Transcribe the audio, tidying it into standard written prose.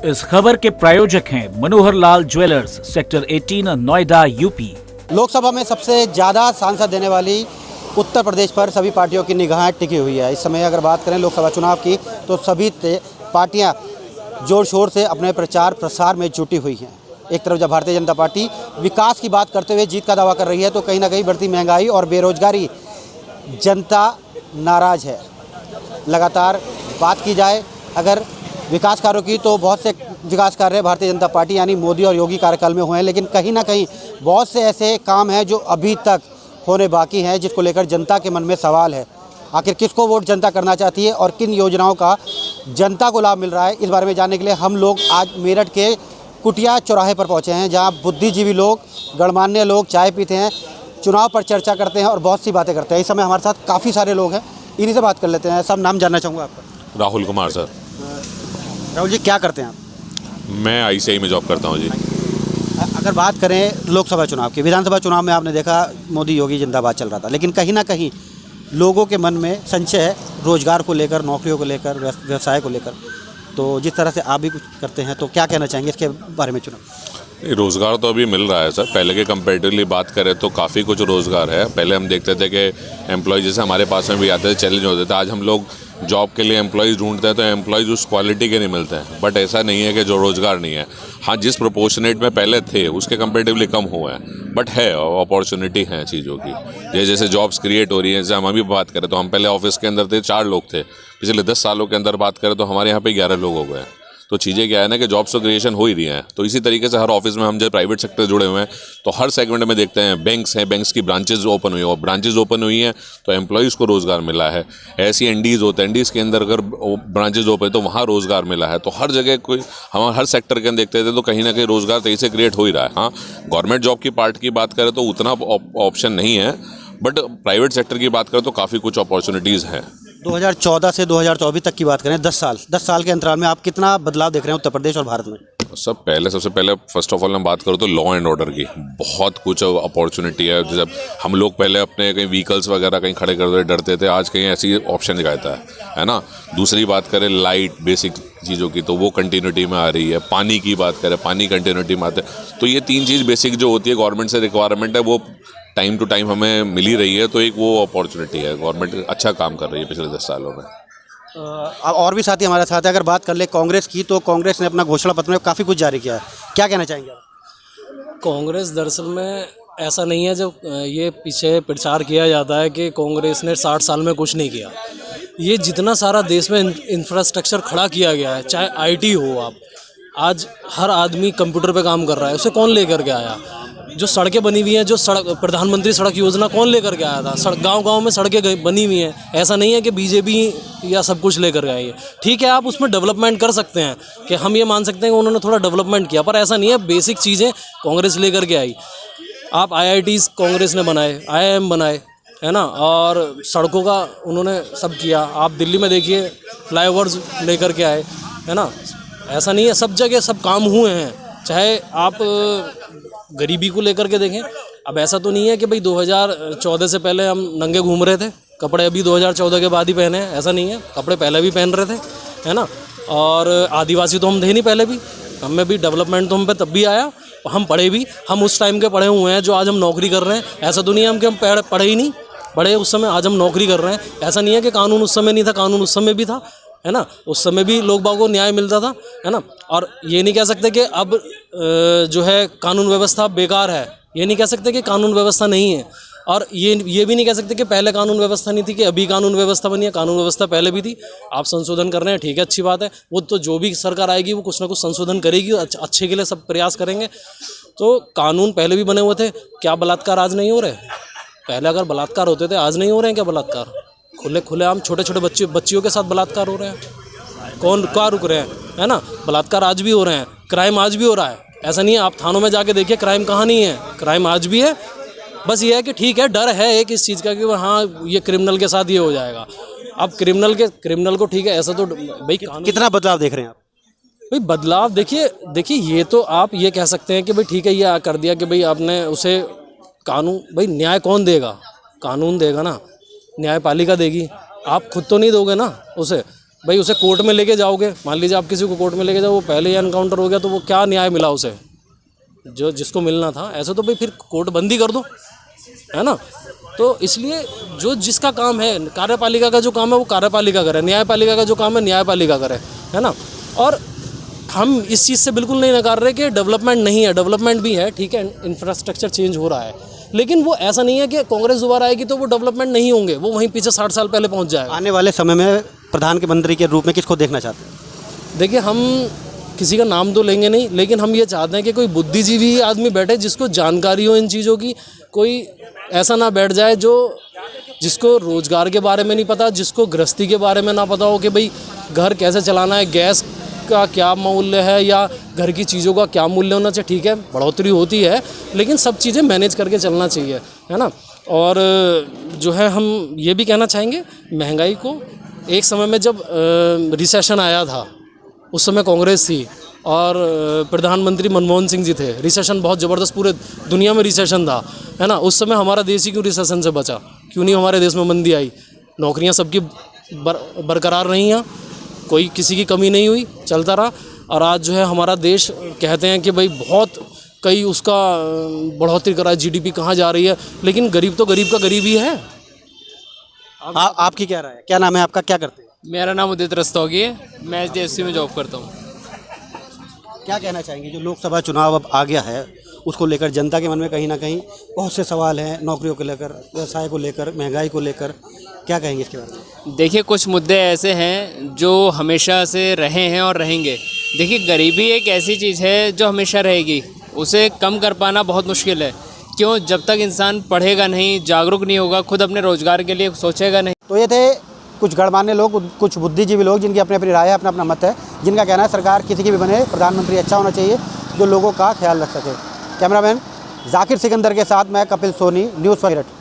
इस खबर के प्रायोजक हैं Manohar Lal jewellers, sector 18, Noida, UP. Lok Sabha में सबसे ज़्यादा सांसद देने वाली उत्तर प्रदेश पर सभी पार्टियों की निगाहें टिकी हुई है। इस समय अगर बात करें लोकसभा चुनाव की तो सभी पार्टियां जोर शोर से अपने प्रचार प्रसार में जुटी हुई हैं। एक तरफ जब भारतीय जनता पार्टी विकास की बात करते हुए जीत का दावा कर रही है तो कहीं ना कहीं बढ़ती महंगाई और बेरोजगारी जनता नाराज़ है। लगातार बात की जाए अगर विकास कार्यों की तो बहुत से विकास कार्य भारतीय जनता पार्टी यानी मोदी और योगी कार्यकाल में हुए हैं, लेकिन कहीं ना कहीं बहुत से ऐसे काम हैं जो अभी तक होने बाकी हैं, जिसको लेकर जनता के मन में सवाल है। आखिर किसको वोट जनता करना चाहती है और किन योजनाओं का जनता को लाभ मिल रहा है, इस बारे में जानने के लिए हम लोग आज मेरठ के कुटिया चौराहे पर पहुंचे हैं, जहां बुद्धिजीवी लोग, गणमान्य लोग चाय पीते हैं, चुनाव पर चर्चा करते हैं और बहुत सी बातें करते हैं। इस समय हमारे साथ काफ़ी सारे लोग हैं, इन्हीं से बात कर लेते हैं। सब नाम जानना चाहूँगा आपका। राहुल कुमार सर। राहुल जी, क्या करते हैं आप? मैं ICI में जॉब करता हूँ जी। अगर बात करें लोकसभा चुनाव की, विधानसभा चुनाव में आपने देखा मोदी योगी जिंदाबाद चल रहा था, लेकिन कहीं ना कहीं लोगों के मन में संशय है रोजगार को लेकर, नौकरियों को लेकर, व्यवसाय को लेकर। तो जिस तरह से आप भी कुछ करते हैं तो क्या कहना चाहेंगे इसके बारे में? चुनाव रोज़गार तो अभी मिल रहा है सर, पहले के कंपेरेटिवली बात करें तो काफ़ी कुछ रोज़गार है। पहले हम देखते थे कि एम्प्लॉय जैसे हमारे पास में भी आते थे, चैलेंज होते थे। आज हम लोग जॉब के लिए एम्प्लॉयज़ ढूंढते हैं तो एम्प्लॉयज़ उस क्वालिटी के नहीं मिलते हैं। बट ऐसा नहीं है कि जो रोज़गार नहीं है, हाँ जिस प्रोपोर्शनेट में पहले थे उसके कंपेरेटिवली कम हुए हैं, बट है अपॉर्चुनिटी है चीज़ों की। जैसे जॉब्स क्रिएट हो रही हैं। जैसे हम अभी बात करें तो हम पहले ऑफिस के अंदर थे 4 लोग थे, पिछले 10 सालों के अंदर बात करें तो हमारे यहाँ पे 11 लोग हो गए हैं। तो चीज़ें क्या है ना कि जॉब्स तो क्रिएशन हो ही रही हैं। तो इसी तरीके से हर ऑफिस में हम जब प्राइवेट सेक्टर जुड़े हुए हैं तो हर सेगमेंट में देखते हैं बैंक्स हैं, बैंक्स की ब्रांचेज ओपन हुई है और ब्रांचेज ओपन हुई हैं तो एम्प्लॉयज़ को रोज़गार मिला है। ऐसी एनडीज़ होते हैं, एनडीज़ के अंदर अगर ब्रांचेज ओपन है तो वहाँ रोज़गार मिला है। तो हर जगह कोई हम हर सेक्टर के अंदर देखते थे तो कहीं ना कहीं रोज़गार तेज़ी से क्रिएट हो ही रहा है। हाँ, गवर्नमेंट जॉब की पार्ट की बात करें तो उतना ऑप्शन नहीं है, बट प्राइवेट सेक्टर की बात करें तो काफ़ी कुछ अपॉर्चुनिटीज़ हैं। 2014 से 2024 तक की बात करें, 10 साल के अंतराल में आप कितना बदलाव देख रहे हैं उत्तर प्रदेश और भारत में? सबसे पहले फर्स्ट ऑफ ऑल मैं बात करूँ तो लॉ एंड ऑर्डर की बहुत कुछ अपॉर्चुनिटी है। जब हम लोग पहले अपने कहीं व्हीकल्स वगैरह कहीं खड़े करते डरते थे, आज कहीं ऐसी ऑप्शन दिखाता है ना। दूसरी बात करें लाइट बेसिक चीज़ों की तो वो कंटिन्यूटी में आ रही है। पानी की बात करें, पानी कंटिन्यूटी में आते हैं। तो ये 3 चीज़ बेसिक जो होती है गवर्नमेंट से रिक्वायरमेंट है, वो टाइम टू टाइम हमें मिल ही रही है। तो एक वो अपॉर्चुनिटी है, गवर्नमेंट अच्छा काम कर रही है पिछले 10 सालों में। और भी साथी हमारे साथ है। अगर बात कर ले कांग्रेस की तो कांग्रेस ने अपना घोषणा पत्र में काफ़ी कुछ जारी किया है, क्या कहना चाहेंगे आप? कांग्रेस दरअसल में ऐसा नहीं है जब ये पीछे प्रचार किया जाता है कि कांग्रेस ने 60 साल में कुछ नहीं किया। ये जितना सारा देश में इंफ्रास्ट्रक्चर खड़ा किया गया है, चाहे IT हो, आप आज हर आदमी कंप्यूटर पे काम कर रहा है, उसे कौन लेकर के आया? जो सड़कें बनी हुई हैं, जो प्रधानमंत्री सड़क योजना कौन लेकर के आया था? गांव-गांव में सड़कें बनी हुई हैं। ऐसा नहीं है कि बीजेपी या सब कुछ लेकर के आई है। ठीक है, आप उसमें डेवलपमेंट कर सकते हैं कि हम ये मान सकते हैं कि उन्होंने थोड़ा डेवलपमेंट किया, पर ऐसा नहीं है बेसिक चीज़ें कांग्रेस लेकर के आई। आप IITs कांग्रेस ने बनाए, IIM बनाए, है ना, और सड़कों का उन्होंने सब किया। आप दिल्ली में देखिए फ्लाईओवर्स लेकर के आए, है ना। ऐसा नहीं है, सब जगह सब काम हुए हैं। चाहे आप गरीबी को लेकर के देखें, अब ऐसा तो नहीं है कि भाई 2014 से पहले हम नंगे घूम रहे थे, कपड़े अभी 2014 के बाद ही पहने हैं, ऐसा नहीं है। कपड़े पहले भी पहन रहे थे, है ना। और आदिवासी तो हम थे नहीं पहले भी, हमें भी डेवलपमेंट तो हम पे तब भी आया। हम पढ़े भी, हम उस टाइम के पढ़े हुए हैं जो आज हम नौकरी कर रहे हैं। ऐसा तो नहीं है हम पढ़े ही नहीं, पढ़े उस समय, आज हम नौकरी कर रहे हैं। ऐसा नहीं है कि कानून उस समय नहीं था, कानून उस समय भी था, है ना। उस समय भी लोग बागों को न्याय मिलता था, है ना। और ये नहीं कह सकते कि अब जो है कानून व्यवस्था बेकार है, ये नहीं कह सकते कि कानून व्यवस्था नहीं है। और ये भी नहीं कह सकते कि पहले कानून व्यवस्था नहीं थी कि अभी कानून व्यवस्था बनी है। कानून व्यवस्था पहले भी थी, आप संशोधन कर रहे हैं, ठीक है, अच्छी बात है। वो तो जो भी सरकार आएगी वो कुछ ना कुछ संशोधन करेगी, अच्छे के लिए सब प्रयास करेंगे। तो कानून पहले भी बने हुए थे। क्या बलात्कार आज नहीं हो रहे? पहले अगर बलात्कार होते थे, आज नहीं हो रहे हैं क्या बलात्कार? खुले आम छोटे छोटे बच्चियों के साथ बलात्कार हो रहे हैं। कौन क्या रुक रहे हैं, है ना। बलात्कार आज भी हो रहे हैं, क्राइम आज भी हो रहा है। ऐसा नहीं है, आप थानों में जाके देखिए क्राइम कहाँ नहीं है, क्राइम आज भी है। बस ये है कि ठीक है, डर है एक इस चीज़ का कि हाँ ये क्रिमिनल के साथ ये हो जाएगा। अब क्रिमिनल को ठीक है, ऐसा तो भाई कितना बदलाव देख रहे हैं आप? भाई बदलाव देखिए ये तो आप ये कह सकते हैं कि भाई ठीक है ये कर दिया कि भाई आपने उसे कानून, भाई न्याय कौन देगा? कानून देगा ना, न्यायपालिका देगी, आप खुद तो नहीं दोगे ना उसे। भाई उसे कोर्ट में लेके जाओगे, मान लीजिए आप किसी को कोर्ट में लेके जाओ, वो पहले ही एनकाउंटर हो गया तो वो क्या न्याय मिला उसे जो जिसको मिलना था? ऐसे तो भाई फिर कोर्ट बंद ही कर दो, है ना। तो इसलिए जो जिसका काम है, कार्यपालिका का जो काम है वो कार्यपालिका करे, न्यायपालिका का जो काम है न्यायपालिका करे, है ना। और हम इस चीज़ से बिल्कुल नहीं नकार रहे कि डेवलपमेंट नहीं है, डेवलपमेंट भी है, ठीक है, इंफ्रास्ट्रक्चर चेंज हो रहा है, लेकिन वो ऐसा नहीं है कि कांग्रेस दोबारा आएगी तो वो डेवलपमेंट नहीं होंगे, वो वहीं पीछे 60 साल पहले पहुंच जाएगा। आने वाले समय में प्रधानमंत्री के रूप में किसको देखना चाहते हैं? देखिए, हम किसी का नाम तो लेंगे नहीं, लेकिन हम ये चाहते हैं कि कोई बुद्धिजीवी आदमी बैठे जिसको जानकारी हो इन चीज़ों की। कोई ऐसा ना बैठ जाए जिसको रोज़गार के बारे में नहीं पता, जिसको गृहस्थी के बारे में ना पता हो कि भाई घर कैसे चलाना है, गैस का क्या मूल्य है या घर की चीज़ों का क्या मूल्य होना चाहिए। ठीक है, बढ़ोतरी होती है, लेकिन सब चीज़ें मैनेज करके चलना चाहिए, है ना। और जो है हम ये भी कहना चाहेंगे, महंगाई को एक समय में जब रिसेशन आया था उस समय कांग्रेस थी और प्रधानमंत्री मनमोहन सिंह जी थे। रिसेशन बहुत ज़बरदस्त, पूरे दुनिया में रिसेशन था, है ना। उस समय हमारा देश ही क्यों रिसेशन से बचा? क्यों नहीं हमारे देश में मंदी आई? नौकरियां सबकी बरकरार रही हैं, कोई किसी की कमी नहीं हुई, चलता रहा। और आज जो है हमारा देश कहते हैं कि भाई बहुत कई उसका बढ़ोतरी करा है, जीडीपी कहाँ जा रही है, लेकिन गरीब तो गरीब का गरीब ही है। आपकी क्या राय है? क्या नाम है आपका, क्या करते हैं? मेरा नाम उदित रस्तोगी है, मैं एचडीएफसी में जॉब करता हूँ। क्या कहना चाहेंगे, जो लोकसभा चुनाव अब आ गया है उसको लेकर जनता के मन में कहीं ना कहीं बहुत से सवाल हैं, नौकरियों को लेकर, व्यवसाय को लेकर, महंगाई को लेकर, क्या कहेंगे इसके बारे में? देखिए, कुछ मुद्दे ऐसे हैं जो हमेशा से रहे हैं और रहेंगे। देखिए, गरीबी एक ऐसी चीज़ है जो हमेशा रहेगी, उसे कम कर पाना बहुत मुश्किल है। क्यों? जब तक इंसान पढ़ेगा नहीं, जागरूक नहीं होगा, खुद अपने रोज़गार के लिए सोचेगा नहीं। तो ये थे कुछ गणमान्य लोग, कुछ बुद्धिजीवी लोग जिनकी अपनी अपनी राय है, अपना अपना मत है, जिनका कहना है सरकार किसी की भी बने, प्रधानमंत्री अच्छा होना चाहिए जो लोगों का ख्याल रख सके। कैमरामैन जाकिर सिकंदर के साथ मैं कपिल सोनी, न्यूज़ फॉर मेरठ।